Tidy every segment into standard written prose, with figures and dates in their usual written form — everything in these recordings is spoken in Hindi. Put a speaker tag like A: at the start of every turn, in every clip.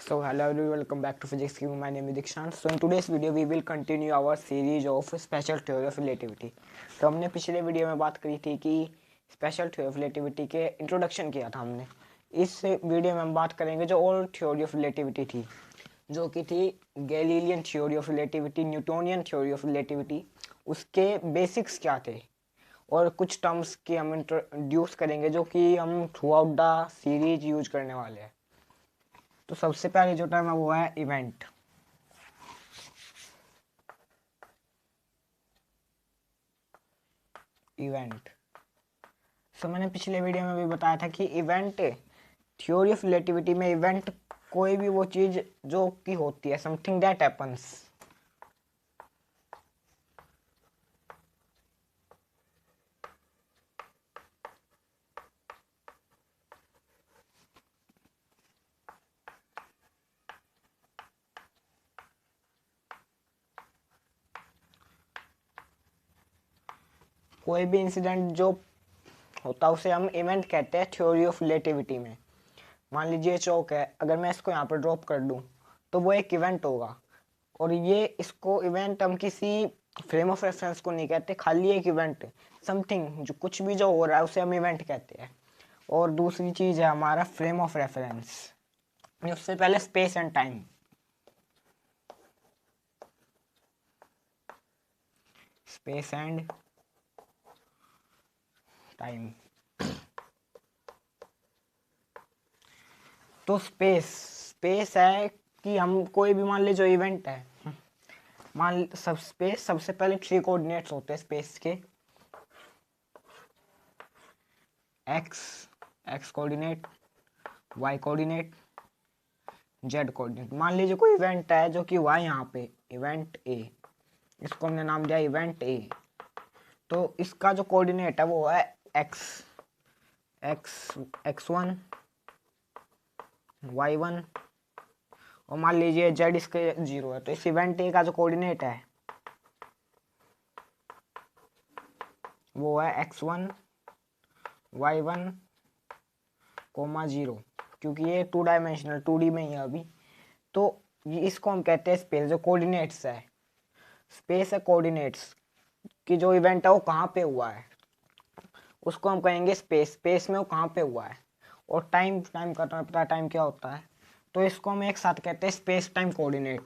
A: So hello everyone, welcome back to Physics Q. My name is Dikshant. So in today's video we will continue our series of special theory of relativity. तो हमने पिछले वीडियो में बात करी थी कि स्पेशल थ्योरी ऑफ रिलेटिविटी के इंट्रोडक्शन किया था हमने. इस वीडियो में हम बात करेंगे जो ओल्ड थ्योरी ऑफ रिलेटिविटी थी, जो कि थी Galilean theory of relativity, Newtonian theory of relativity. उसके बेसिक्स क्या थे और कुछ टर्म्स की हम इंट्रोड्यूस करेंगे जो कि हम through out the series use करने वाले हैं. तो सबसे पहले जो टर्म है वो है इवेंट. इवेंट सो मैंने पिछले वीडियो में भी बताया था कि इवेंट थ्योरी ऑफ रिलेटिविटी में इवेंट कोई भी वो चीज जो कि होती है, समथिंग दैट हैपेंस. कोई भी इंसिडेंट जो होता है उसे हम इवेंट कहते हैं थ्योरी ऑफ रिलेटिविटी में. मान लीजिए चौक है, अगर मैं इसको यहाँ पर ड्रॉप कर दूं तो वो एक इवेंट होगा. और ये इसको इवेंट हम किसी फ्रेम ऑफ रेफरेंस को नहीं कहते, खाली एक इवेंट, समथिंग जो कुछ भी जो हो रहा है उसे हम इवेंट कहते हैं. और दूसरी चीज है हमारा फ्रेम ऑफ रेफरेंस. उससे पहले space and time. Space and time. तो स्पेस है कि हम कोई भी मान ली जो इवेंट है, मान सब स्पेस सबसे पहले 3 कोऑर्डिनेट्स होते हैं स्पेस के. X coordinate, y coordinate, z coordinate. मान लीजिए कोई इवेंट है जो कि वाई यहाँ पे इवेंट ए, इसको हमने नाम दिया इवेंट ए. तो इसका जो कोऑर्डिनेट है वो है एक्स, x1 y1, और मान लीजिए जेड इसके 0 है. तो इस इवेंट ए का जो कोऑर्डिनेट है वो है x1 y1 0, क्योंकि ये 2 डायमेंशनल 2D में ही है अभी. तो इसको हम कहते हैं स्पेस. जो कोऑर्डिनेट्स है, स्पेस है कोऑर्डिनेट्स कि जो इवेंट है वो कहाँ पे हुआ है उसको हम कहेंगे स्पेस. स्पेस में वो कहाँ पे हुआ है. और टाइम का तो पता है टाइम क्या होता है, तो इसको हम एक साथ कहते हैं स्पेस टाइम कोऑर्डिनेट.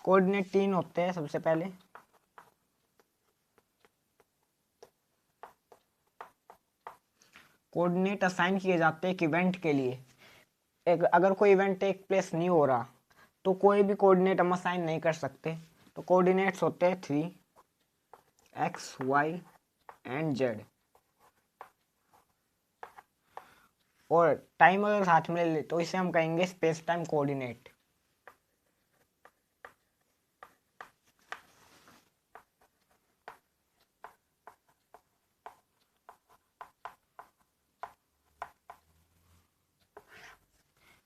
A: कोऑर्डिनेट 3 होते हैं. सबसे पहले कोऑर्डिनेट असाइन किए जाते हैं एक इवेंट के लिए. अगर कोई इवेंट टेक प्लेस नहीं हो रहा तो कोई भी कोऑर्डिनेट हम असाइन नहीं कर सकते. तो कोऑर्डिनेट्स होते हैं 3, एक्स वाई एंड जेड. और टाइम अगर साथ में ले ले तो इसे हम कहेंगे space time coordinate.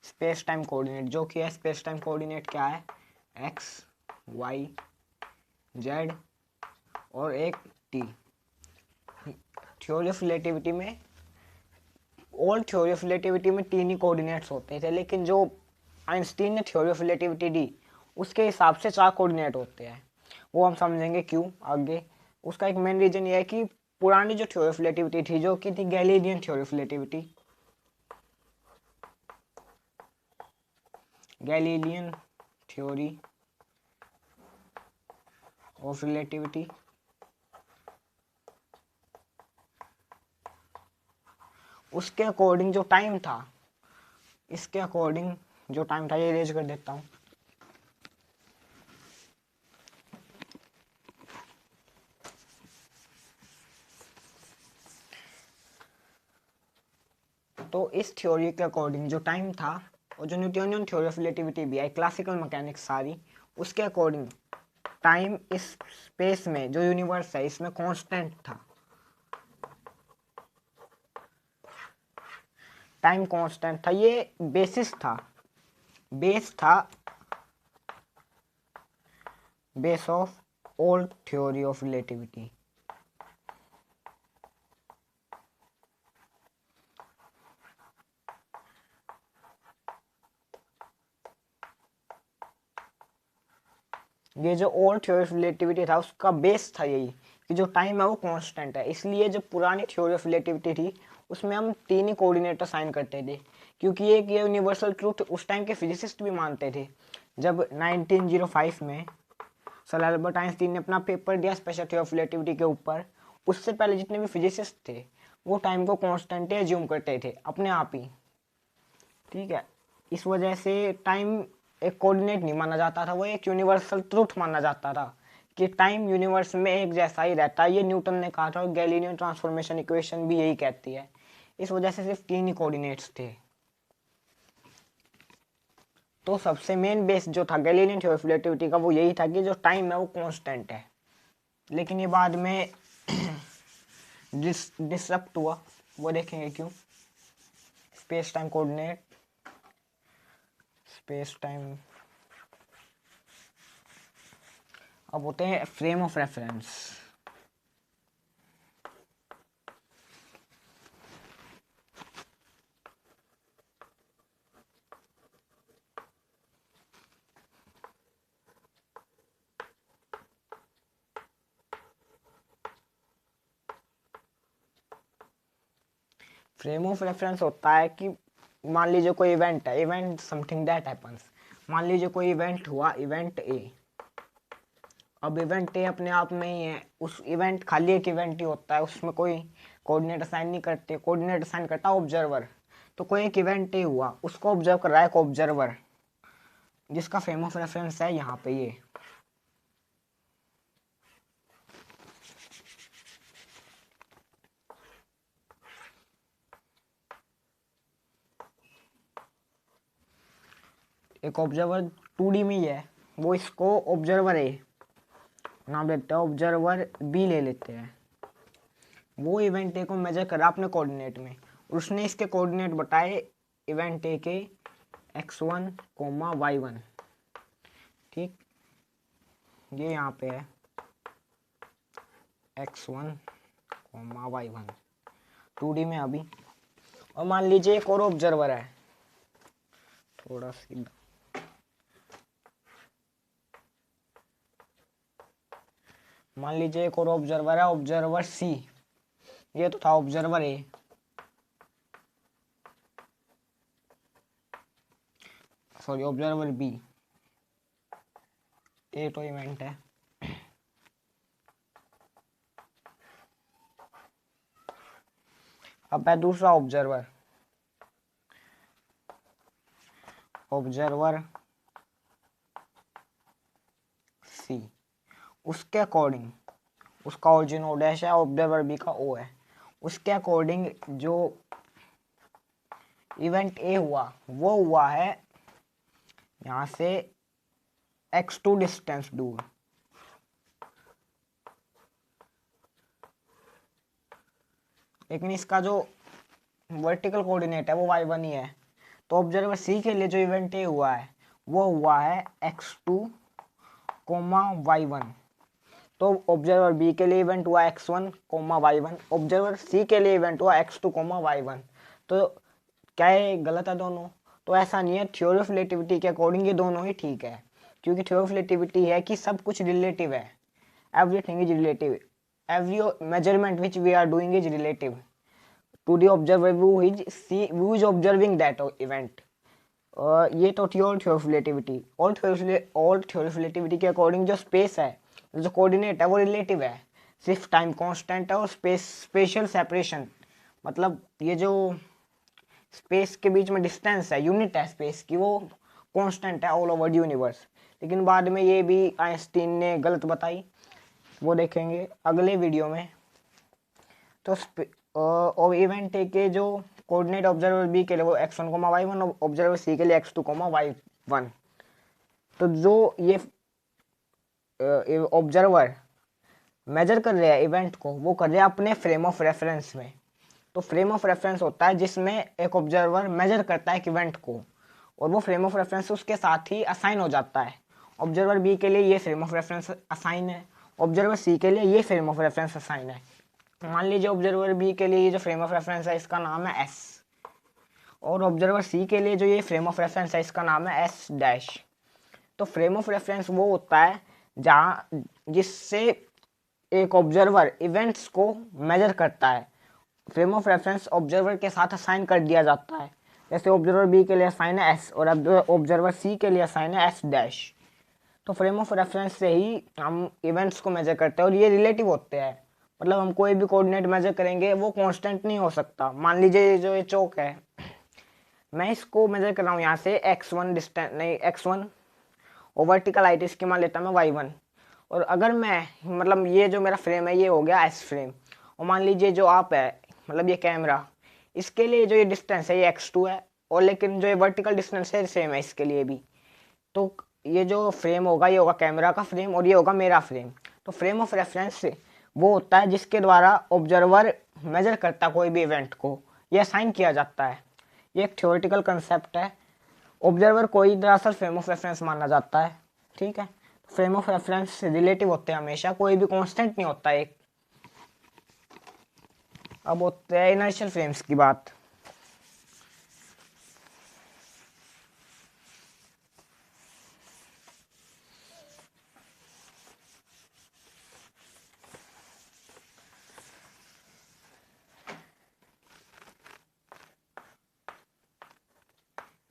A: Space time coordinate जो कि है स्पेस टाइम कोऑर्डिनेट क्या है, एक्स वाई जेड और एक टी. थ्योरी ऑफ रिलेटिविटी में, ओल्ड थ्योरी ऑफ रिलेटिविटी में 3 ही कोऑर्डिनेट्स होते थे, लेकिन जो आइंस्टीन ने थ्योरी ऑफ रिलेटिविटी दी उसके हिसाब से 4 कोऑर्डिनेट होते हैं. वो हम समझेंगे क्यों आगे. उसका एक मेन रीजन ये है कि पुरानी जो थ्योरी ऑफ रिलेटिविटी थी जो कि थी Galilean theory of relativity, Galilean theory of relativity, उसके अकॉर्डिंग जो टाइम था, इसके अकॉर्डिंग जो टाइम था, ये इरेज कर देता हूं. तो इस थ्योरी के अकॉर्डिंग जो टाइम था, और जो न्यूटोनियन थ्योरी ऑफ रिलेटिविटी भी है, क्लासिकल मैकेनिक्स सारी, उसके अकॉर्डिंग टाइम इस स्पेस में जो यूनिवर्स है इसमें कांस्टेंट था. टाइम कांस्टेंट था. ये बेसिस था, बेस था, base of old theory of relativity. ये जो ओल्ड थ्योरी ऑफ रिलेटिविटी था उसका बेस था यही कि जो टाइम है वो कांस्टेंट है। इसलिए जो पुरानी थ्योरी ऑफ रिलेटिविटी थी उसमें हम 3 ही कोऑर्डिनेट असाइन करते थे, क्योंकि एक ये यूनिवर्सल ट्रूथ उस टाइम के फिजिसिस्ट भी मानते थे। जब 1905 में सर अल्बर्ट आइंस्टीन ने अपना पेपर दिया स्पेशल थ्योरी ऑफ रिलेटिविटी के ऊपर, उससे पहले जितने भी फिजिसिस्ट थे वो टाइम को कांस्टेंट एज्यूम करते थे अपने आप ही। ठीक है, इस वजह से टाइम एक कोऑर्डिनेट नहीं माना जाता था, वो एक यूनिवर्सल ट्रूथ माना जाता था कि टाइम यूनिवर्स में एक जैसा ही रहता है। ये न्यूटन ने कहा था और गैलीलियो ट्रांसफॉर्मेशन इक्वेशन भी यही कहती है। इस वजह से सिर्फ 3 ही कोऑर्डिनेट्स थे। तो सबसे मेन बेस जो था गैलीलियन थ्योरी ऑफ रिलेटिविटी का वो यही था कि जो टाइम है वो कांस्टेंट है। लेकिन ये बाद में डिसरप्ट हुआ, वो देखेंगे क्यों। Space time coordinate, space time, अब होते हैं frame of reference. Frame of reference होता है कि मान लीजिए कोई इवेंट है, इवेंट समथिंग दैट हैपन्स। मान लीजिए कोई इवेंट हुआ, इवेंट ए। अब इवेंट ए अपने आप में ही है, उस इवेंट खाली एक इवेंट ही होता है, उसमें कोई कोऑर्डिनेट असाइन नहीं करते, कोऑर्डिनेट असाइन करता है ऑब्जर्वर। तो कोई एक इवेंट ए हुआ, उसको ऑब्जर्व कर रहा है एक ऑब्जर्वर, जिसका फ्रेम ऑफ रेफरेंस है यहाँ पे ये। एक ऑब्जर्वर 2D में ही है, वो इसको ऑब्जर्वर ए नाम देते हैं, ऑब्जर्वर बी ले लेते हैं। वो इवेंट ए को मेजर करा अपने कोऑर्डिनेट में, और उसने इसके कोऑर्डिनेट बताए इवेंट ए के x1, y1। ठीक, ये यहाँ पे है x1, y1 2D में अभी। और मान लीजिए एक और ऑब्जर्वर है, थोड़ा सीधा, मान लीजिए एक और ऑब्जर्वर है, ऑब्जर्वर सी। ये तो था ऑब्जर्वर ए, सॉरी ऑब्जर्वर बी, ए तो इवेंट है। अब है दूसरा ऑब्जर्वर, ऑब्जर्वर सी। उसके अकॉर्डिंग, उसका ओरिजिन ओ डैश है, ऑब्जर्वर बी का ओ है, उसके अकॉर्डिंग जो इवेंट ए हुआ वो हुआ है यहाँ से x2 डिस्टेंस दूर। लेकिन इसका जो वर्टिकल कोऑर्डिनेट है वो y1 ही है। तो ऑब्जर्वर सी के लिए जो इवेंट ए हुआ है वो हुआ है x2, y1। तो ऑब्जर्वर बी के लिए इवेंट हुआ x1, y1। ऑब्जर्वर सी के लिए इवेंट हुआ x2, y1। तो क्या ये गलत है दोनों? तो ऐसा नहीं है, थ्योरी ऑफ रिलेटिविटी के अकॉर्डिंग ये दोनों ही ठीक है, क्योंकि थ्योरी ऑफ रिलेटिविटी है कि सब कुछ रिलेटिव है, everything is relative, every measurement which we are doing is relative to the observer who is observing that event। ये तो theory of relativity. All theory of relativity के अकॉर्डिंग जो स्पेस है, जो कोऑर्डिनेट है वो रिलेटिव है, सिर्फ टाइम कांस्टेंट है और स्पेशल सेपरेशन, मतलब ये जो स्पेस के बीच में डिस्टेंस है, यूनिट है स्पेस की, वो कांस्टेंट है ऑल ओवर यूनिवर्स। लेकिन बाद में ये भी आइंस्टीन ने गलत बताई, वो देखेंगे अगले वीडियो में। तो और इवेंट ए के जो कोऑर्डिनेट ऑब्जर्वर बी के लिए वो x1, y1, और ऑब्जर्वर सी के लिए x2, y1। तो जो ये ऑब्जर्वर मेजर कर रहे हैं इवेंट को, वो कर रहे हैं अपने फ्रेम ऑफ रेफरेंस में। तो फ्रेम ऑफ रेफरेंस होता है जिसमें एक ऑब्जर्वर मेजर करता है एक इवेंट को, और वो फ्रेम ऑफ रेफरेंस उसके साथ ही असाइन हो जाता है। ऑब्जर्वर बी के लिए ये फ्रेम ऑफ रेफरेंस असाइन है, ऑब्जर्वर सी के लिए ये फ्रेम ऑफ रेफरेंस असाइन है। मान लीजिए ऑब्जर्वर बी के लिए ये जो फ्रेम ऑफ रेफरेंस है इसका नाम है एस, और ऑब्जर्वर सी के लिए जो ये फ्रेम ऑफ रेफरेंस है इसका नाम है एस डैश। तो फ्रेम ऑफ रेफरेंस वो होता है जहाँ जिससे एक ऑब्जर्वर इवेंट्स को मेजर करता है। फ्रेम ऑफ रेफरेंस ऑब्जर्वर के साथ असाइन कर दिया जाता है। जैसे ऑब्जर्वर बी के लिए असाइन है एस और ऑब्जर्वर सी के लिए असाइन है एस डैश। तो फ्रेम ऑफ रेफरेंस से ही हम इवेंट्स को मेजर करते हैं और ये रिलेटिव होते हैं। मतलब हम कोई भी कोऑर्डिनेट मेजर करेंगे वो कांस्टेंट नहीं हो सकता। मान लीजिए जो ये चौक है, मैं इसको मेजर कर रहा हूँ यहाँ से x1 डिस्टेंस, नहीं x1, और वर्टिकल हाइट इसकी मान लेता मैं y1। और अगर मैं मतलब ये जो मेरा फ्रेम है ये हो गया एस फ्रेम, और मान लीजिए जो आप है मतलब ये कैमरा, इसके लिए जो ये डिस्टेंस है ये x2 है, और लेकिन जो ये वर्टिकल डिस्टेंस है सेम है इसके लिए भी। तो ये जो फ्रेम होगा ये होगा कैमरा का फ्रेम और ये होगा मेरा फ्रेम। तो फ्रेम ऑफ रेफरेंस वो होता है जिसके द्वारा ऑब्जर्वर मेजर करता कोई भी इवेंट को, ये असाइन किया जाता है। ये एक थ्योरेटिकल कंसेप्ट है। ऑब्जर्वर को ही दरअसल फ्रेम ऑफ रेफरेंस माना जाता है। ठीक है, फ्रेम ऑफ रेफरेंस रिलेटिव होते हैं हमेशा, कोई भी कांस्टेंट नहीं होता एक। अब होते हैं इनर्शियल फ्रेम्स की बात।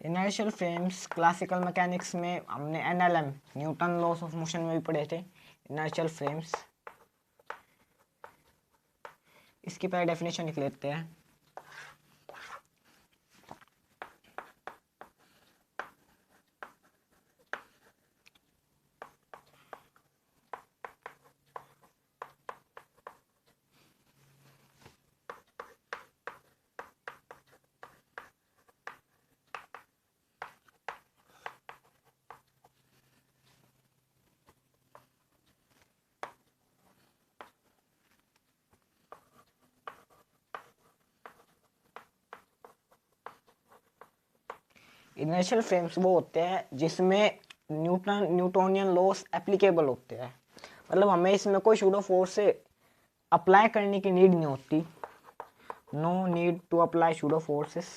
A: इनर्शियल फ्रेम्स क्लासिकल मैकेनिक्स में हमने NLM, Newton loss of motion में भी पढ़े थे इनर्शियल फ्रेम्स। इसकी पहले डेफिनेशन लिख लेते हैं। इनर्शियल फ्रेम्स वो होते हैं जिसमें न्यूटोनियन लॉस एप्लीकेबल होते हैं। मतलब हमें इसमें कोई सूडो फोर्स से अप्लाई करने की नीड नहीं होती। No need to apply pseudo forces.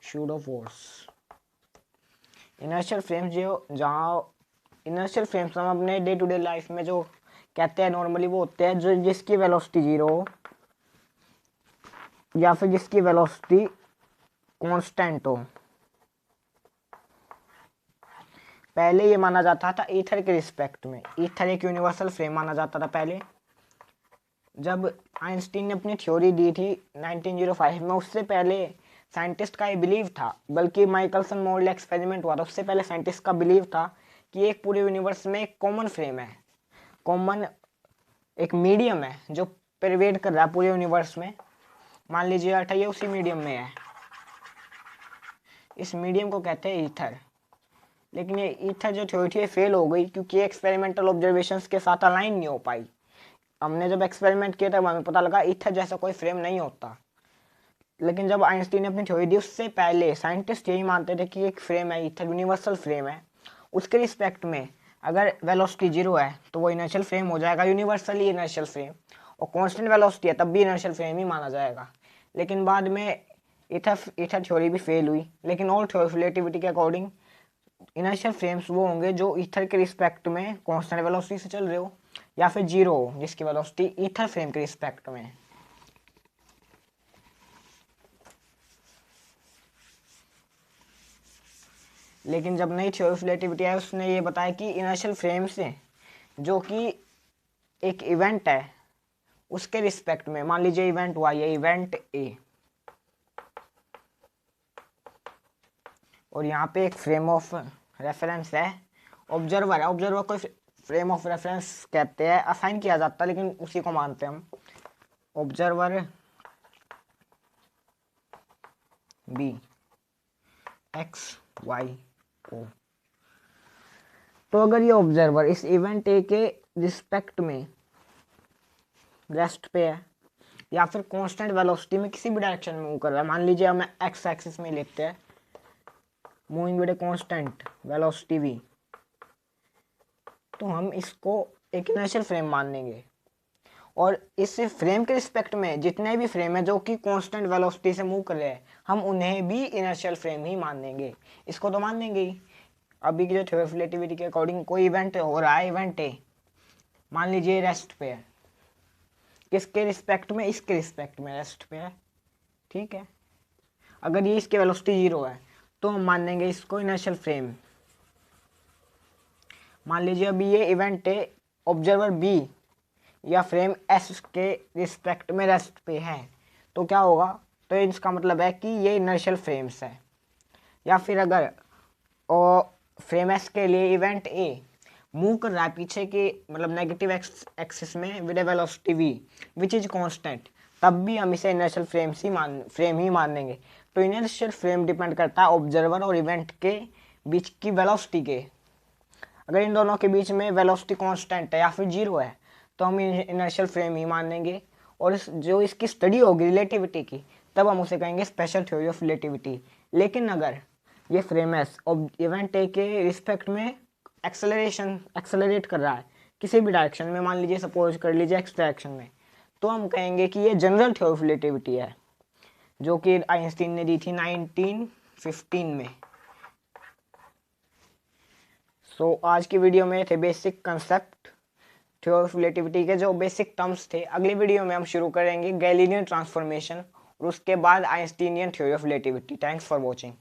A: Pseudo force inertial frames जो जहाँ इनर्शियल फ्रेम्स हम अपने डे टू डे लाइफ में जो कहते हैं नॉर्मली वो होते हैं जो जिसकी वेलोसिटी 0 हो या फिर जिसकी वेलोसिटी कांस्टेंट हो। पहले ये माना जाता था ईथर के रिस्पेक्ट में। ईथर एक यूनिवर्सल फ्रेम माना जाता था पहले। जब आइंस्टीन ने अपनी थ्योरी दी थी 1905 में, उससे पहले साइंटिस्ट का ये बिलीव था, बल्कि माइकलसन मोरले एक्सपेरिमेंट हुआ था उससे पहले साइंटिस्ट का बिलीव था कि एक पूरे यूनिवर्स में एक कॉमन फ्रेम है, कॉमन एक मीडियम है जो परवेड कर रहा है पूरे यूनिवर्स में। मान लीजिए अर्थ ये उसी मीडियम में है। इस मीडियम को कहते हैं ईथर। लेकिन ये ईथर जो थ्योरी थी फेल हो गई क्योंकि एक्सपेरिमेंटल ऑब्जर्वेशंस के साथ अलाइन नहीं हो पाई। हमने जब एक्सपेरिमेंट किया तब हमें पता लगा ईथर जैसा कोई फ्रेम नहीं होता। लेकिन जब आइंस्टीन ने अपनी थ्योरी दी उससे पहले साइंटिस्ट यही मानते थे कि एक फ्रेम है ईथर, यूनिवर्सल फ्रेम है। उसके रिस्पेक्ट में अगर वेलोसिटी 0 है तो वो इनर्शियल फ्रेम हो जाएगा, यूनिवर्सली इनर्शियल फ्रेम। और कांस्टेंट वेलोसिटी है तब भी इनर्शियल फ्रेम ही माना जाएगा। लेकिन बाद में ईथर थ्योरी भी फेल हुई। लेकिन ऑल थ्योरी ऑफ रिलेटिविटी के अकॉर्डिंग इनर्शियल फ्रेम्स वो होंगे जो ईथर के रिस्पेक्ट में कांस्टेंट वेलोसिटी से चल रहे हो, या फिर 0 हो जिसकी वेलोसिटी ईथर फ्रेम के रिस्पेक्ट में। लेकिन जब नई थ्योरी ऑफ रिलेटिविटी आई उसने ये बताया कि इनर्शियल फ्रेम से जो कि एक इवेंट है उसके रिस्पेक्ट में, मान लीजिए इवेंट हुआ ये इवेंट ए, और यहाँ पे एक फ्रेम ऑफ रेफरेंस है, ऑब्जर्वर है। ऑब्जर्वर को फ्रेम ऑफ रेफरेंस कहते हैं, असाइन किया जाता है लेकिन उसी को मानते हैं हम। Observer B x y O. तो अगर ये ऑब्जर्वर इस इवेंट ए के रिस्पेक्ट में रेस्ट पे है या फिर कांस्टेंट वेलोसिटी में किसी भी डायरेक्शन में मूव कर रहा है, मान लीजिए हमें एक्स एक्सिस में लेते हैं, moving with a constant velocity v, तो हम इसको एक इनर्शियल फ्रेम मान लेंगे। और इस फ्रेम के रिस्पेक्ट में जितने भी फ्रेम है जो कि कांस्टेंट वेलोसिटी से मूव कर रहे हैं, हम उन्हें भी इनर्शियल फ्रेम ही मान लेंगे। इसको तो मान लेंगे ही। अभी की जो थ्योरी ऑफ रिलेटिविटी के अकॉर्डिंग कोई इवेंट हो रहा है, इवेंट है, मान लीजिए रेस्ट पे है, किसके रिस्पेक्ट में, इसके रिस्पेक्ट में रेस्ट पे है, ठीक है। अगर ये इसकी वेलोसिटी 0 है तो हम मान लेंगे इसको इनर्शियल फ्रेम। मान लीजिए अभी ये इवेंट है, ऑब्जर्वर बी या फ्रेम एस के रिस्पेक्ट में रेस्ट पे है, तो क्या होगा, तो इसका मतलब है कि ये इनर्शियल फ्रेम्स है। या फिर अगर फ्रेम एस के लिए इवेंट ए मूव कर रहा है पीछे के मतलब नेगेटिव एक्सिस में with velocity v which is constant, तब भी हम इसे इनर्शियल फ्रेम ही मान लेंगे। तो इनर्शियल फ्रेम डिपेंड करता है ऑब्जर्वर और इवेंट के बीच की वेलोसिटी के। अगर इन दोनों के बीच में वेलोसिटी कांस्टेंट है या फिर 0 है तो हम इनर्शियल फ्रेम ही मान लेंगे। और जो इसकी स्टडी होगी रिलेटिविटी की, तब हम उसे कहेंगे स्पेशल थ्योरी ऑफ रिलेटिविटी। लेकिन अगर ये फ्रेम एस इवेंट ए के रिस्पेक्ट में एक्सेलरेट कर रहा है किसी भी डायरेक्शन में, मान लीजिए सपोज कर लीजिए एक्स डायरेक्शन में, तो हम कहेंगे कि ये जनरल थ्योरी ऑफ रिलेटिविटी है, जो कि आइंस्टीन ने दी थी 1915 में। सो आज की वीडियो में थे basic concept theory of relativity के जो बेसिक टर्म्स थे। अगली वीडियो में हम शुरू करेंगे गैलीलियन ट्रांसफॉर्मेशन और उसके बाद Einsteinian theory of relativity. Thanks for watching.